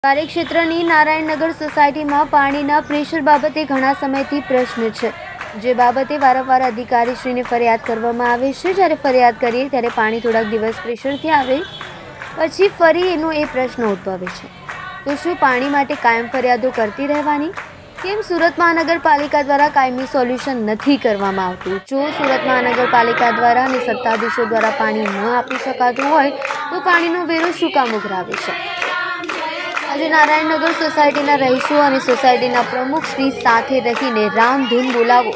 કાર્યક્ષેત્રની નારાયણનગર સોસાયટીમાં પાણીના પ્રેશર બાબતે ઘણા સમયથી પ્રશ્ન છે, જે બાબતે વારંવાર અધિકારીશ્રીને ફરિયાદ કરવામાં આવે છે। જ્યારે ફરિયાદ કરીએ ત્યારે પાણી થોડાક દિવસ પ્રેશરથી આવે પછી ફરી એનો એ પ્રશ્ન ઉદ્ભવે છે। તો શું પાણી માટે કાયમ ફરિયાદો કરતી રહેવાની? કેમ સુરત મહાનગરપાલિકા દ્વારા કાયમી સોલ્યુશન નથી કરવામાં આવતું? જો સુરત મહાનગરપાલિકા દ્વારા અને સત્તાધીશો દ્વારા પાણી ન આપી શકાતું હોય તો પાણીનો વેરો શું કામ ઉઘરાવે છે? આજે નારાયણનગર સોસાયટીના રહીશો અને સોસાયટીના પ્રમુખ શ્રી સાથે રહીને રામધૂન બોલાવો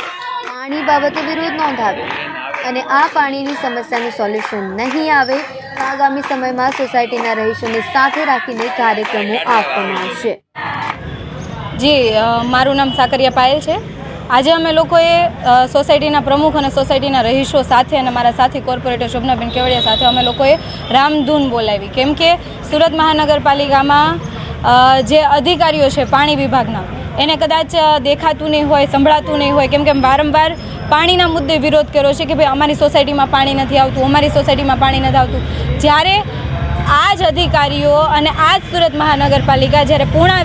પાણી બાબતે વિરોધ નોંધાવ્યો અને આ પાણીની સમસ્યાનું સોલ્યુશન નહીં આવે તો આગામી સમયમાં સોસાયટીના રહીશોને સાથે રાખીને કાર્યક્રમો આપવામાં આવશે। જી, મારું નામ સાકરિયા પાયલ છે। આજે અમે લોકોએ સોસાયટીના પ્રમુખ અને સોસાયટીના રહીશો સાથે અને મારા સાથી કોર્પોરેટર શોભનાબેન કેવડિયા સાથે અમે લોકોએ રામધૂન બોલાવી, કેમ કે સુરત મહાનગરપાલિકામાં જે અધિકારીઓ છે પાણી વિભાગના એને કદાચ દેખાતું નહીં હોય, સંભળાતું નહીં હોય, કેમ કે વારંવાર પાણીના મુદ્દે વિરોધ કર્યો છે કે ભાઈ અમારી સોસાયટીમાં પાણી નથી આવતું, અમારી સોસાયટીમાં પાણી નથી આવતું। જ્યારે આ જ અધિકારીઓ અને આ જ સુરત મહાનગરપાલિકા જ્યારે પૂર્ણા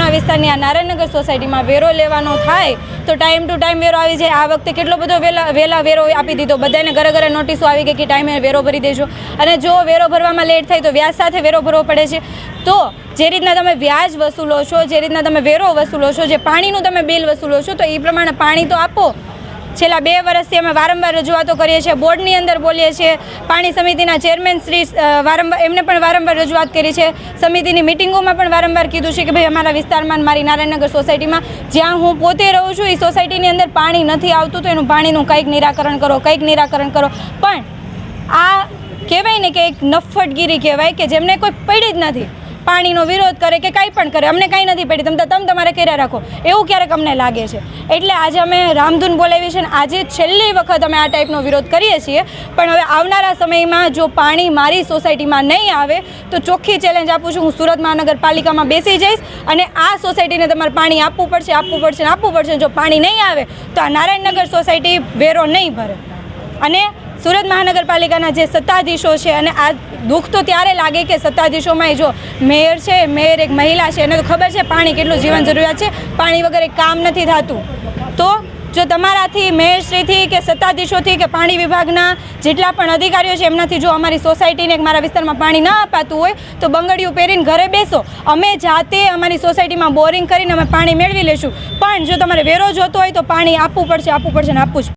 વિસ્તારની આ નારાયણનગર સોસાયટીમાં વેરો લેવાનો થાય તો ટાઈમ ટુ ટાઈમ વેરો આવી જાય। આ વખતે કેટલો બધો વહેલા વેરો આપી દીધો, બધાને ઘરે ઘરે નોટિસો આવી ગઈ કે ટાઈમે વેરો ભરી દેજો, અને જો વેરો ભરવામાં લેટ થાય તો વ્યાજ સાથે વેરો ભરવો પડે છે। તો જે રીતના તમે વ્યાજ વસૂલો છો, જે રીતના તમે વેરો વસૂલો છો, જે પાણીનું તમે બિલ વસૂલો છો, તો એ પ્રમાણે પાણી તો આપો। છેલ્લા 2 વર્ષથી અમે વારંવાર રજૂઆતો કરીએ છીએ, બોર્ડની અંદર બોલીએ છીએ, પાણી સમિતિના ચેરમેન શ્રી એમને પણ વારંવાર રજૂઆત કરી છે, સમિતિની મિટિંગોમાં પણ વારંવાર કીધું છે કે ભાઈ અમારા વિસ્તારમાં, મારી નારાયણનગર સોસાયટીમાં જ્યાં હું પોતે રહું છું એ સોસાયટીની અંદર પાણી નથી આવતું, તો એનું પાણીનું કંઈક નિરાકરણ કરો, કંઈક નિરાકરણ કરો। પણ આ કહેવાય ને કે એક નફ્ફટગીરી કહેવાય કે જેમને કોઈ પડી જ નથી, પાણીનો વિરોધ કરે કે કંઈ પણ કરે, અમને કાંઈ નથી પડી, તમે તમારે કર્યા રાખો, એવું ક્યારેક અમને લાગે છે। એટલે આજે અમે રામધૂન બોલાવી છે અને આજે છેલ્લી વખત અમે આ ટાઈપનો વિરોધ કરીએ છીએ। પણ હવે આવનારા સમયમાં જો પાણી મારી સોસાયટીમાં નહીં આવે તો ચોખ્ખી ચેલેન્જ આપું છું, હું સુરત મહાનગરપાલિકામાં બેસી જઈશ અને આ સોસાયટીને તમારે પાણી આપવું પડશે। જો પાણી નહીં આવે તો આ નારાયણનગર સોસાયટી વેરો નહીં ભરે। અને સુરત મહાનગરપાલિકાના જે સત્તાધીશો છે, અને આ દુઃખ તો ત્યારે લાગે કે સત્તાધીશોમાં જો મેયર છે, મેયર એક મહિલા છે, એને તો ખબર છે પાણી કેટલું જીવન જરૂરિયાત છે, પાણી વગર એક કામ નથી થતું। તો જો તમારાથી, મેયરશ્રીથી કે સત્તાધીશોથી કે પાણી વિભાગના જેટલા પણ અધિકારીઓ છે એમનાથી જો અમારી સોસાયટીને, મારા વિસ્તારમાં પાણી ના અપાતું હોય તો બંગડીયું પહેરીને ઘરે બેસો, અમે જાતે અમારી સોસાયટીમાં બોરિંગ કરીને અમે પાણી મેળવી લઈશું। પણ જો તમારે વેરો જોતો હોય તો પાણી આપવું પડશે ને આપવું જ।